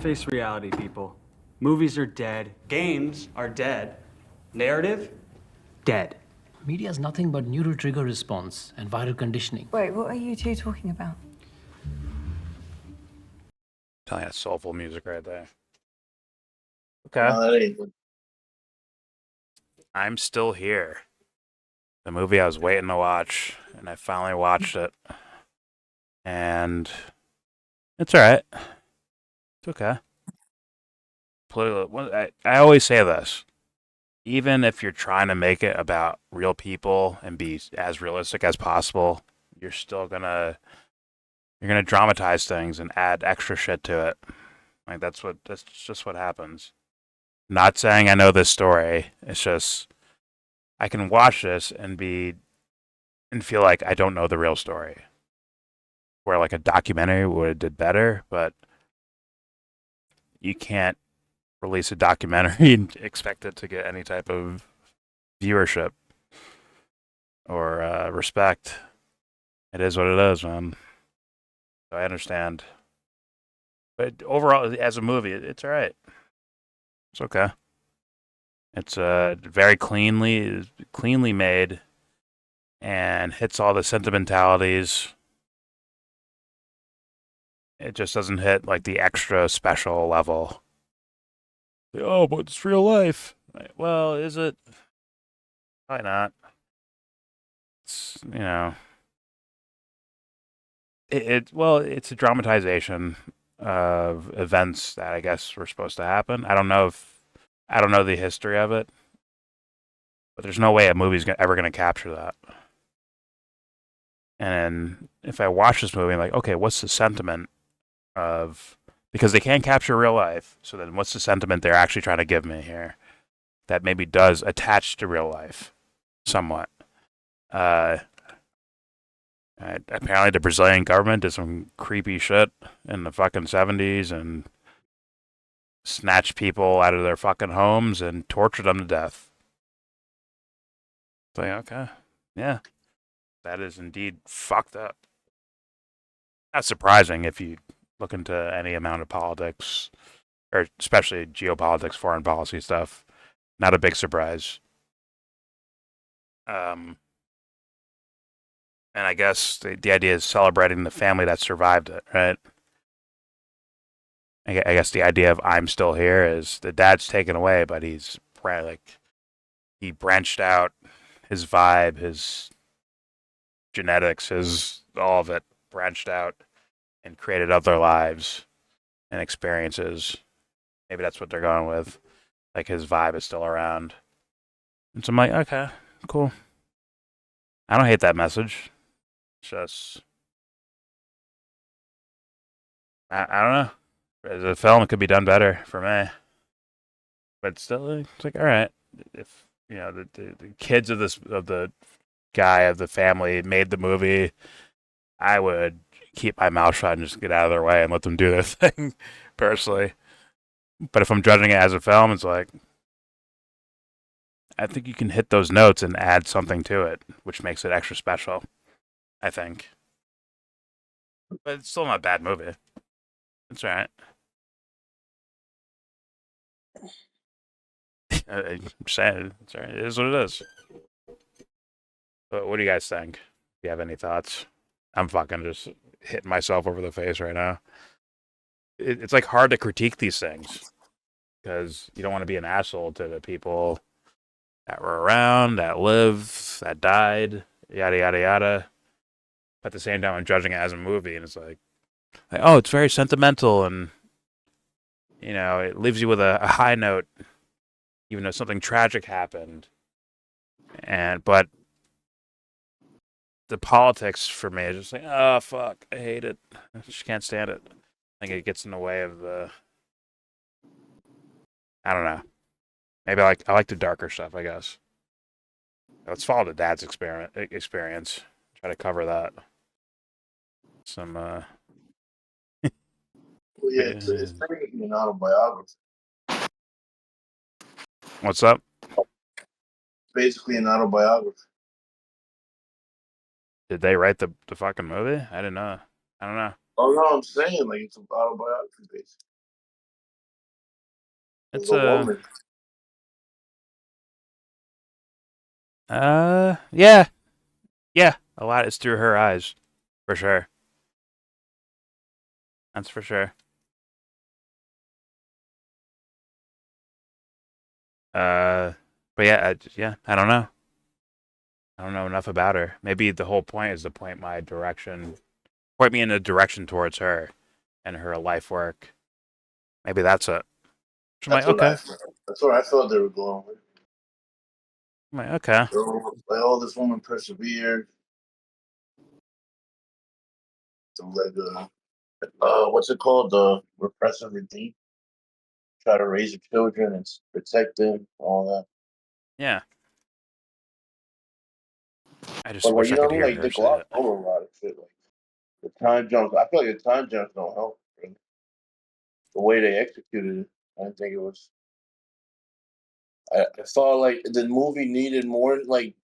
Face reality, people. Movies are dead. Games are dead. Narrative? Dead. Media is nothing but neural trigger response and viral conditioning. Wait, what are you two talking about? Telling you, soulful music right there. No, Okay. that ain't good. I'm Still Here. The movie I was waiting to watch, and I finally watched it. And it's alright. It's okay. I always say this. Even if you're trying to make it about real people and be as realistic as possible, you're gonna dramatize things and add extra shit to it. Like that's just what happens. Not saying I know this story. It's just I can watch this and feel like I don't know the real story. Where like a documentary would have did better, but you can't release a documentary and expect it to get any type of viewership or respect. It is what it is, man. So I understand. But overall, as a movie, it's all right. It's okay. It's very cleanly made, and hits all the sentimentalities. It just doesn't hit like the extra special level. Oh, but it's real life. Well, is it? Probably not. It's it's a dramatization of events that I guess were supposed to happen. I don't know the history of it, but there's no way a movie's ever going to capture that. And if I watch this movie, I'm like, okay, what's the sentiment of, because they can't capture real life, so then what's the sentiment they're actually trying to give me here that maybe does attach to real life somewhat? Apparently the Brazilian government did some creepy shit in the fucking 70s and snatched people out of their fucking homes and tortured them to death. So, okay. Yeah. That is indeed fucked up. Not surprising if you look into any amount of politics, or especially geopolitics, foreign policy stuff. Not a big surprise. And I guess the idea is celebrating the family that survived it, right? I guess the idea of I'm still here is the dad's taken away, but he branched out, his vibe, his genetics, his all of it branched out and created other lives and experiences. Maybe that's what they're going with. Like his vibe is still around. And so I'm like, okay, cool. I don't hate that message. It's just I don't know. As a film, it could be done better for me. But still, it's like, all right. If the kids of the guy of the family made the movie, I would keep my mouth shut and just get out of their way and let them do their thing, personally. But if I'm judging it as a film, it's like, I think you can hit those notes and add something to it, which makes it extra special, I think. But it's still not a bad movie. It's all right. I'm saying, it's all right. It is what it is. But what do you guys think? Do you have any thoughts? I'm fucking just hitting myself over the face right now. It's like hard to critique these things because you don't want to be an asshole to the people that were around, that lived, that died, yada yada yada. But at the same time, I'm judging it as a movie, and it's like, oh, it's very sentimental, and it leaves you with a high note, even though something tragic happened. But the politics for me is just like, oh fuck, I hate it. I just can't stand it. I think it gets in the way of the. I don't know. Maybe I like the darker stuff, I guess. Let's follow the dad's experience. Try to cover that. Some Well, yeah, it's technically an autobiography. What's up? It's basically an autobiography. Did they write the fucking movie? I didn't know. I don't know. Oh no, I'm saying like it's an autobiography basically. It's The woman. yeah, yeah. A lot is through her eyes, for sure. That's for sure. But yeah, I don't know. I don't know enough about her. Maybe the whole point is to point me in a direction towards her and her life work. Maybe that's it. So I'm like, okay. That's what I thought they were going with. I'm like, okay. So, like, oh, this woman persevered. To like, what's it called? The repressive regime. Try to raise her children and protect them, all that. Yeah. I just But like, wish you I know could what I hear mean? Like her they say gloss it. over a lot of shit. Like the time jumps. I feel like the time jumps don't help. Really. The way they executed it, I didn't think it was. I thought like the movie needed more like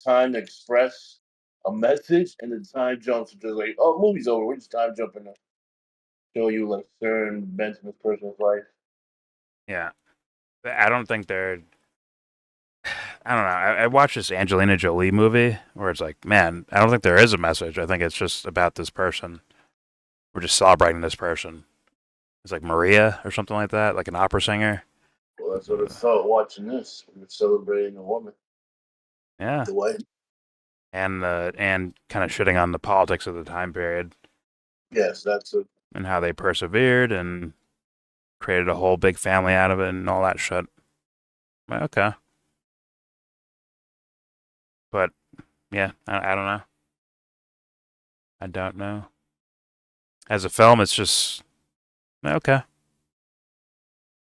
time to express a message, and the time jumps are just like, oh, movie's over. We're just time jumping to show you like certain events in this person's life. Yeah. I don't think they're. I don't know. I watched this Angelina Jolie movie where it's like, man, I don't think there is a message. I think it's just about this person. We're just celebrating this person. It's like Maria or something like that, like an opera singer. Well, that's what it felt watching this. We were celebrating a woman, Yeah. the wife. And kind of shitting on the politics of the time period Yes, that's a. and how they persevered and created a whole big family out of it and all that shit. I'm like, okay. But yeah, I don't know. I don't know. As a film, it's just okay.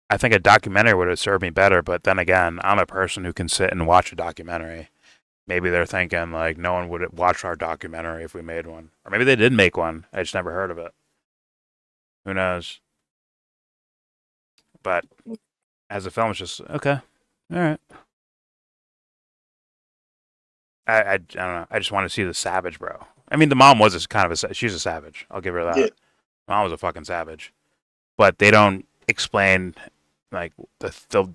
I think a documentary would have served me better, but then again, I'm a person who can sit and watch a documentary. Maybe they're thinking like no one would watch our documentary if we made one, or maybe they did make one. I just never heard of it. Who knows? But as a film, it's just okay. All right. I don't know. I just want to see the savage, bro. I mean, the mom was kind of she's a savage. I'll give her that. Yeah. Mom was a fucking savage. But they don't explain like the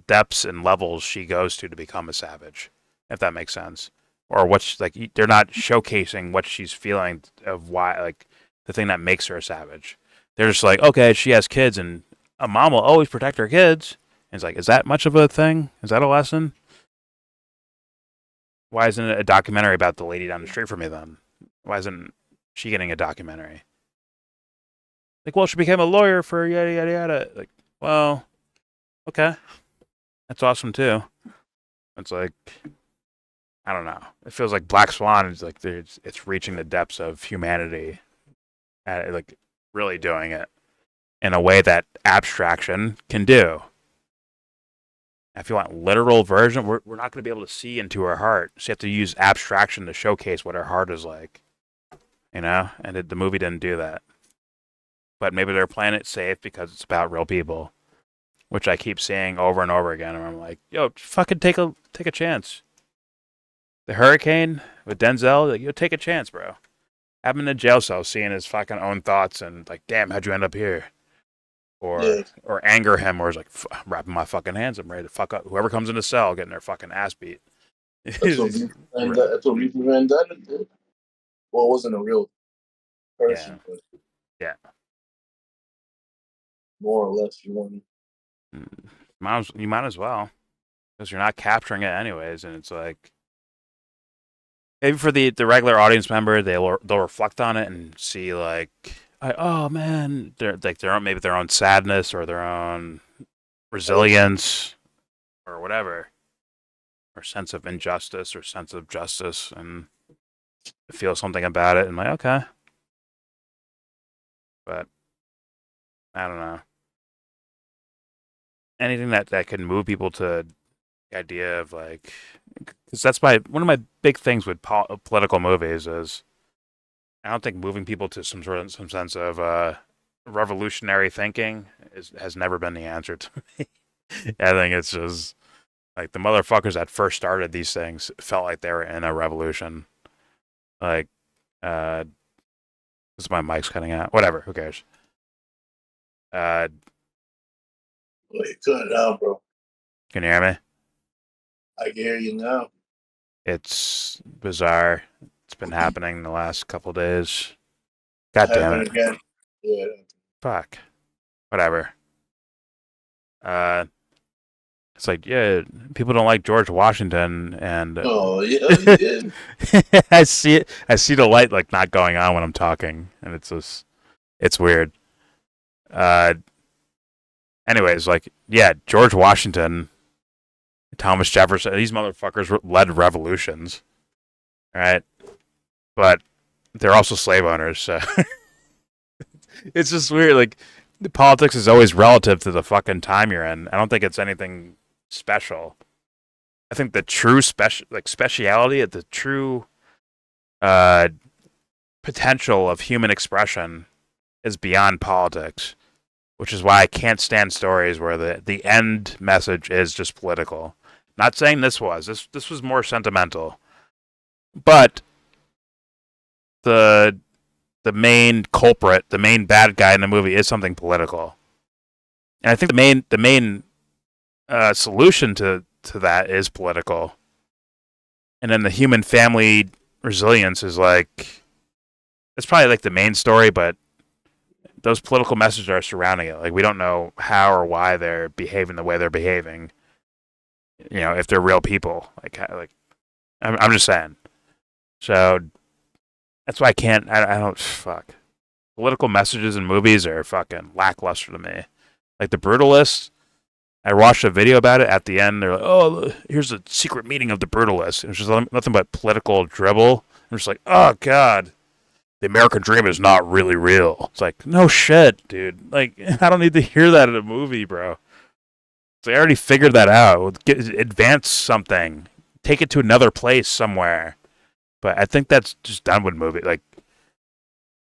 depths and levels she goes to become a savage, if that makes sense. Or what's like they're not showcasing what she's feeling of why like the thing that makes her a savage. They're just like, okay, she has kids and a mom will always protect her kids. And it's like, is that much of a thing? Is that a lesson? Why isn't it a documentary about the lady down the street from me then? Why isn't she getting a documentary? Like, well, she became a lawyer for yada yada yada. Like, well, okay, that's awesome too. It's like, I don't know. It feels like Black Swan is like it's reaching the depths of humanity, like really doing it in a way that abstraction can do. If you want literal version, we're not going to be able to see into her heart. So you have to use abstraction to showcase what her heart is like. You know? And the movie didn't do that. But maybe they're playing it safe because it's about real people, which I keep seeing over and over again. And I'm like, yo, fucking take a chance. The Hurricane with Denzel, like, yo, take a chance, bro. Have him in a jail cell seeing his fucking own thoughts and like, damn, how'd you end up here? Or anger him, or is like, I'm wrapping my fucking hands. I'm ready to fuck up whoever comes in the cell, getting their fucking ass beat. That's what V for Vendetta did. Well, it wasn't a real person, but Yeah. more or less, you want. You might as well, because you're not capturing it anyways, and it's like maybe for the regular audience member, they'll reflect on it and see like, oh man, they're like maybe their own sadness or their own resilience or whatever, or sense of injustice or sense of justice, and feel something about it, and like, okay, but I don't know. Anything that can move people to the idea of like, because that's one of my big things with political movies is I don't think moving people to some sense of revolutionary thinking has never been the answer to me. I think it's just like the motherfuckers that first started these things felt like they were in a revolution. Like, this my mic's cutting out. Whatever, who cares? Wait, cut it out, bro. Can you hear me? I can hear you now. It's bizarre. It's been happening the last couple days. God damn Happen it. again. Yeah. Fuck. Whatever. It's like, yeah, people don't like George Washington, and Oh, yeah, you did. I see it. I see the light like not going on when I'm talking, and it's weird. Anyways, like, yeah, George Washington, Thomas Jefferson, these motherfuckers led revolutions, right? But they're also slave owners, so it's just weird. Like, the politics is always relative to the fucking time you're in. I don't think it's anything special. I think the true speciality, the true potential of human expression is beyond politics, which is why I can't stand stories where the end message is just political. Not saying this was more sentimental, but the main culprit, the main bad guy in the movie is something political, and I think the main solution to that is political, and then the human family resilience is like, it's probably like the main story, but those political messages are surrounding it. Like, we don't know how or why they're behaving the way they're behaving. You know, if they're real people. Like I'm just saying. So that's why I can't. I don't. Fuck. Political messages in movies are fucking lackluster to me. Like The Brutalist. I watched a video about it. At the end, they're like, "Oh, here's the secret meaning of The Brutalist." It was just nothing but political dribble. I'm just like, "Oh God, the American dream is not really real." It's like, no shit, dude. Like, I don't need to hear that in a movie, bro. So I already figured that out. Advance something. Take it to another place somewhere. But I think that's just done with movie. Like,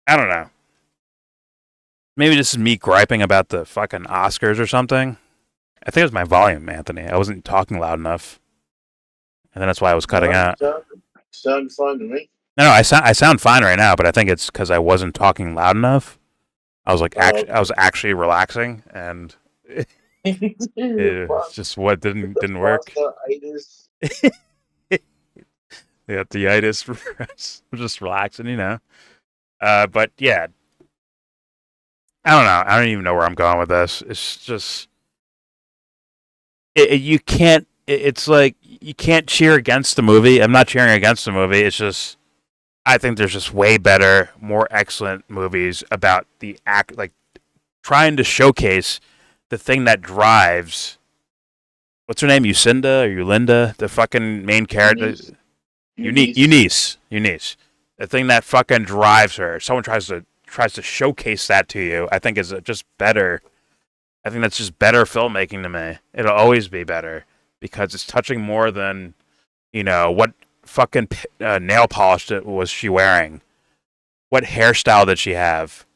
I don't know. Maybe this is me griping about the fucking Oscars or something. I think it was my volume, Anthony. I wasn't talking loud enough. And then that's why I was cutting out. Sound fine to me. No, I sound fine right now, but I think it's because I wasn't talking loud enough. I was like, I was actually relaxing, and it's just what didn't work. Yeah, the itis. Just relaxing, you know. But yeah, I don't know. I don't even know where I'm going with this. It's just you can't. It's like you can't cheer against the movie. I'm not cheering against the movie. It's just I think there's just way better, more excellent movies about the act, like trying to showcase the thing that drives. What's her name? Lucinda or Eulinda? The fucking main character. Eunice. The thing that fucking drives her. Someone tries to showcase that to you. I think is just better. I think that's just better filmmaking to me. It'll always be better because it's touching more than, what fucking nail polish was she wearing? What hairstyle did she have?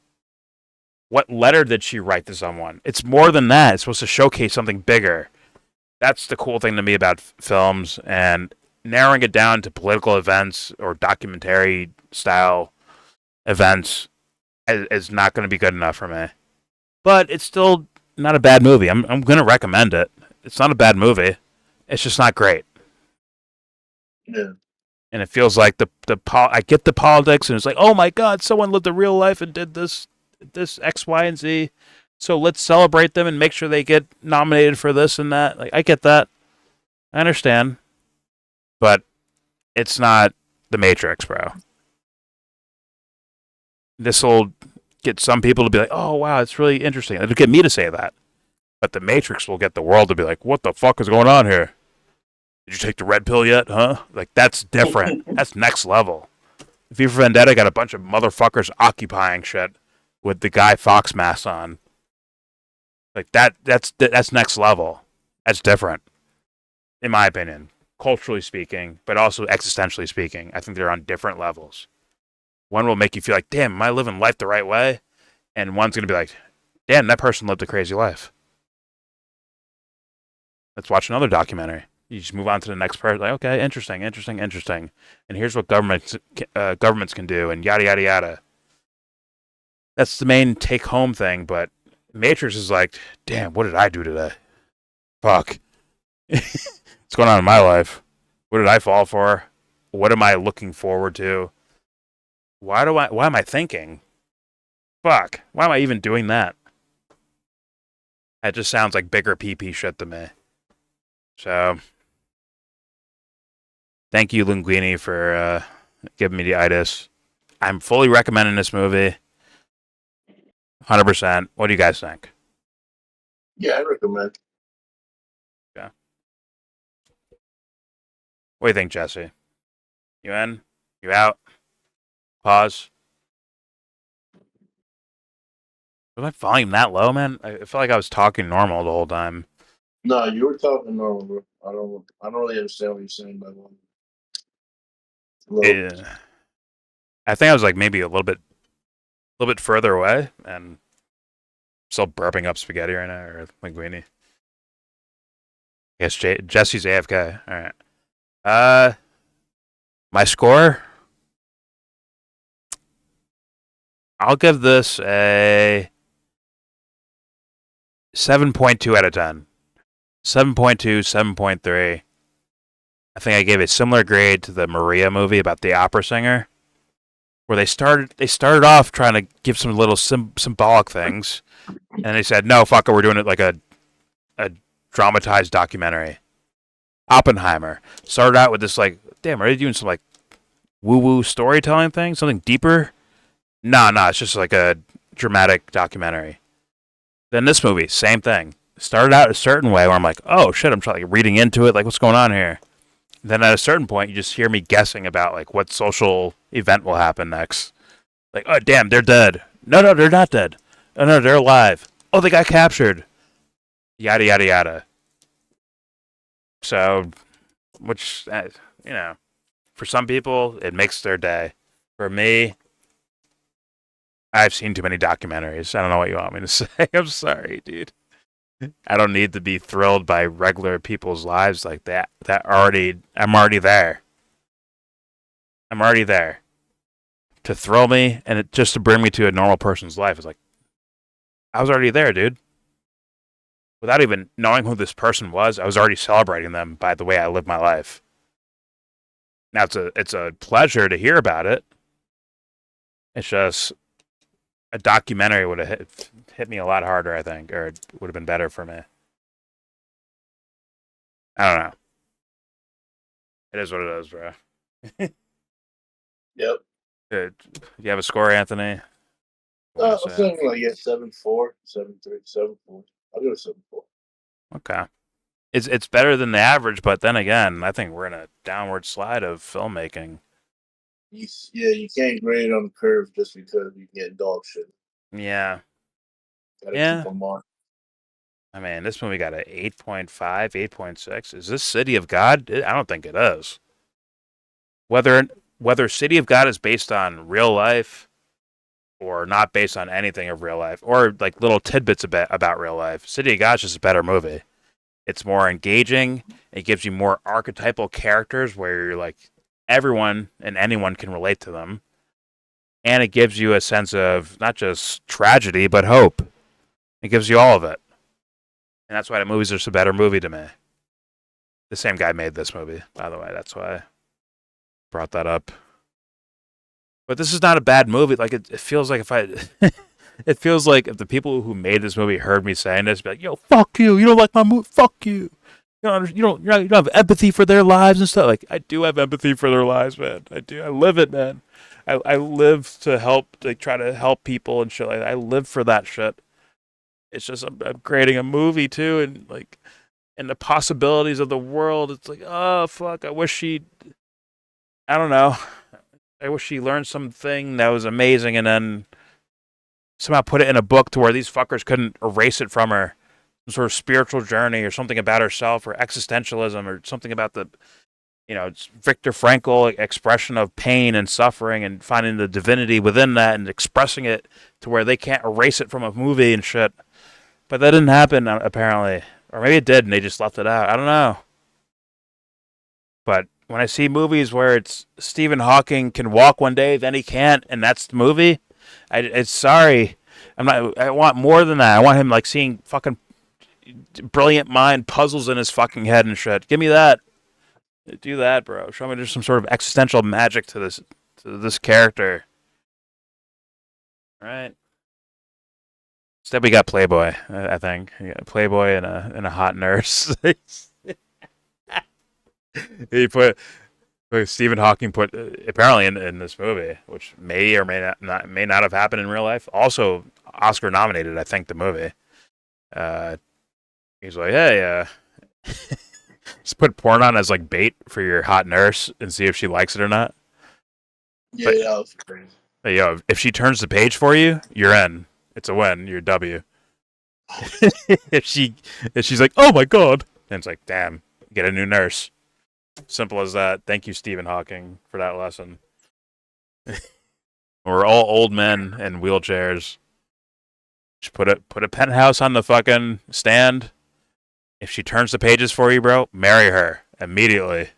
What letter did she write to someone? It's more than that. It's supposed to showcase something bigger. That's the cool thing to me about films, and narrowing it down to political events or documentary style events is not going to be good enough for me. But it's still not a bad movie. I'm going to recommend it. It's not a bad movie. It's just not great. Yeah. And it feels like I get the politics, and it's like, oh my God, someone lived a real life and did this X, Y, and Z. So let's celebrate them and make sure they get nominated for this and that. Like, I get that. I understand. But it's not The Matrix, bro. This will get some people to be like, oh, wow, it's really interesting. It'll get me to say that. But The Matrix will get the world to be like, what the fuck is going on here? Did you take the red pill yet, huh? Like, that's different. That's next level. V for Vendetta got a bunch of motherfuckers occupying shit with the Guy Fawkes mask on. Like, that's next level. That's different, in my opinion. Culturally speaking, but also existentially speaking. I think they're on different levels. One will make you feel like, damn, am I living life the right way? And one's going to be like, damn, that person lived a crazy life. Let's watch another documentary. You just move on to the next person. Like, okay, interesting. And here's what governments can do, and yada, yada, yada. That's the main take-home thing, but Matrix is like, damn, what did I do today? Fuck. What's going on in my life? What did I fall for? What am I looking forward to? Why am I thinking? Fuck. Why am I even doing that? That just sounds like bigger PP shit to me. So, thank you, Linguini, for giving me the itis. I'm fully recommending this movie. 100%. What do you guys think? Yeah, I recommend. Yeah. What do you think, Jesse? You in? You out? Pause. Was my volume that low, man? I felt like I was talking normal the whole time. No, you were talking normal, bro. I don't really understand what you're saying by one. Yeah. I think I was like maybe a little bit further away, and still burping up spaghetti right now, or linguine. Yes, Jesse's AFK. All right. My score. I'll give this a 7.2 out of 10. 7.2, 7.3. I think I gave a similar grade to the Maria movie about the opera singer, where they started off trying to give some little symbolic things, and they said, no, fuck it, we're doing it like a dramatized documentary. Oppenheimer started out with this like, damn, are they doing some like woo-woo storytelling thing, something deeper? No, it's just like a dramatic documentary. Then this movie, same thing. Started out a certain way where I'm like, oh shit, I'm trying like reading into it, like what's going on here? Then at a certain point, you just hear me guessing about like what social event will happen next. Like, oh damn, they're dead. No, they're not dead. Oh no, they're alive. Oh, they got captured. Yada yada yada. So, which for some people it makes their day. For me, I've seen too many documentaries. I don't know what you want me to say. I'm sorry, dude. I don't need to be thrilled by regular people's lives like that. I'm already there. I'm already there. To thrill me and just to bring me to a normal person's life is like, I was already there, dude. Without even knowing who this person was, I was already celebrating them by the way I live my life. Now it's a pleasure to hear about it. It's just a documentary would have hit me a lot harder, I think, or it would have been better for me. I don't know. It is what it is, bro. Yep. Do you have a score, Anthony? I'm saying like 7.4, 7.3, 7.4. I'll give it 7.4. Okay. It's better than the average, but then again, I think we're in a downward slide of filmmaking. You can't grade on the curve just because you get dog shit. Yeah. Gotta keep them on. I mean, this movie got an 8.5, 8.6. Is this City of God? I don't think it is. Whether City of God is based on real life or not based on anything of real life, or like little tidbits about real life, City of God is just a better movie. It's more engaging. It gives you more archetypal characters where you're like, everyone and anyone can relate to them. And it gives you a sense of not just tragedy, but hope. It gives you all of it. And that's why the movie's just a better movie to me. The same guy made this movie, by the way. That's why I brought that up. But this is not a bad movie. Like it feels like it feels like if the people who made this movie heard me saying this, be like, "Yo, fuck you! You don't like my movie? Fuck you! You don't have empathy for their lives and stuff." Like I do have empathy for their lives, man. I do. I live it, man. I live to help, like try to help people and shit. Like I live for that shit. It's just I'm creating a movie too, and the possibilities of the world. It's like, oh fuck! I wish I don't know. I wish she learned something that was amazing and then somehow put it in a book to where these fuckers couldn't erase it from her. Some sort of spiritual journey or something about herself or existentialism or something about the, it's Viktor Frankl expression of pain and suffering and finding the divinity within that and expressing it to where they can't erase it from a movie and shit. But that didn't happen, apparently. Or maybe it did and they just left it out. I don't know. But when I see movies where it's Stephen Hawking can walk one day, then he can't, and that's the movie, it's sorry. I want more than that. I want him like seeing fucking brilliant mind puzzles in his fucking head and shit. Give me that. Do that, bro. Show me there's some sort of existential magic to this character. All right. Instead, we got Playboy. I think we got Playboy and a hot nurse. He put Stephen Hawking put apparently in this movie, which may or may not have happened in real life. Also, Oscar nominated. I think the movie. He's like, hey, just put porn on as like bait for your hot nurse and see if she likes it or not. Yeah, that was crazy. But yo, if she turns the page for you, you're in. It's a win. You're a W. if she's like, oh my god, then it's like, damn, get a new nurse. Simple as that. Thank you, Stephen Hawking, for that lesson. We're all old men in wheelchairs. Just put a penthouse on the fucking stand. If she turns the pages for you, bro, marry her immediately.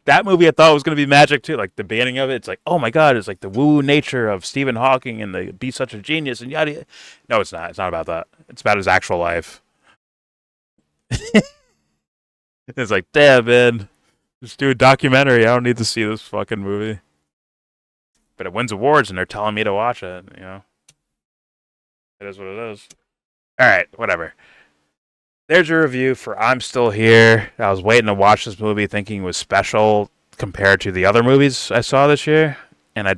That movie I thought was going to be magic too. Like the beginning of it, it's like, oh my god, it's like the woo nature of Stephen Hawking and the be such a genius and yada. No, it's not. It's not about that. It's about his actual life. It's like, damn, man, just do a documentary. I don't need to see this fucking movie. But it wins awards, and they're telling me to watch it. You know, it is what it is. All right, whatever. There's your review for I'm Still Here. I was waiting to watch this movie thinking it was special compared to the other movies I saw this year, and I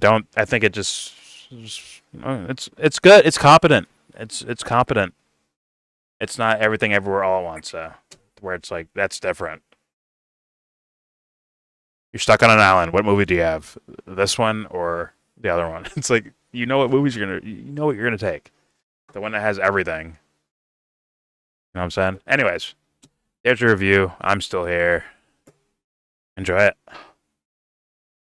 think it just it's good. It's competent. It's competent. It's not Everything Everywhere All at Once, so where it's like that's different. You're stuck on an island. What movie do you have? This one or the other one? It's like you know what movies you know what you're gonna take. The one that has everything. You know what I'm saying? Anyways, there's your review. I'm Still Here. Enjoy it.